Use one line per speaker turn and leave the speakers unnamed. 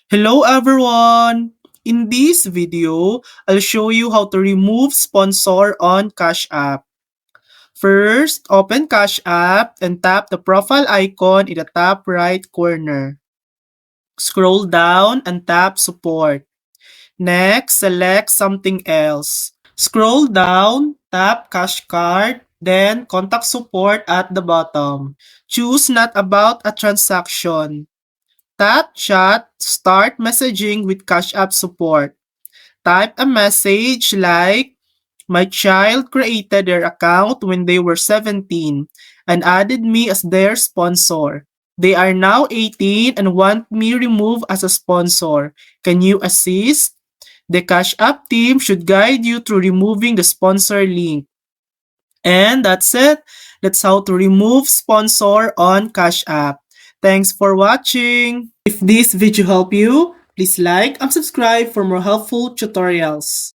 Hello everyone! In this video, I'll show you how to remove sponsor on Cash App. First, open Cash App and tap the profile icon in the top right corner. Scroll down and tap Support. Next, select something else. Scroll down, tap Cash Card, then Contact Support at the bottom. Choose Not About a Transaction. Tap Chat, start messaging with Cash App support. Type a message like, "My child created their account when they were 17 and added me as their sponsor. They are now 18 and want me removed as a sponsor. Can you assist?" The Cash App team should guide you through removing the sponsor link. And that's it. That's how to remove sponsor on Cash App. Thanks for watching. If this video helped you, please like and subscribe for more helpful tutorials.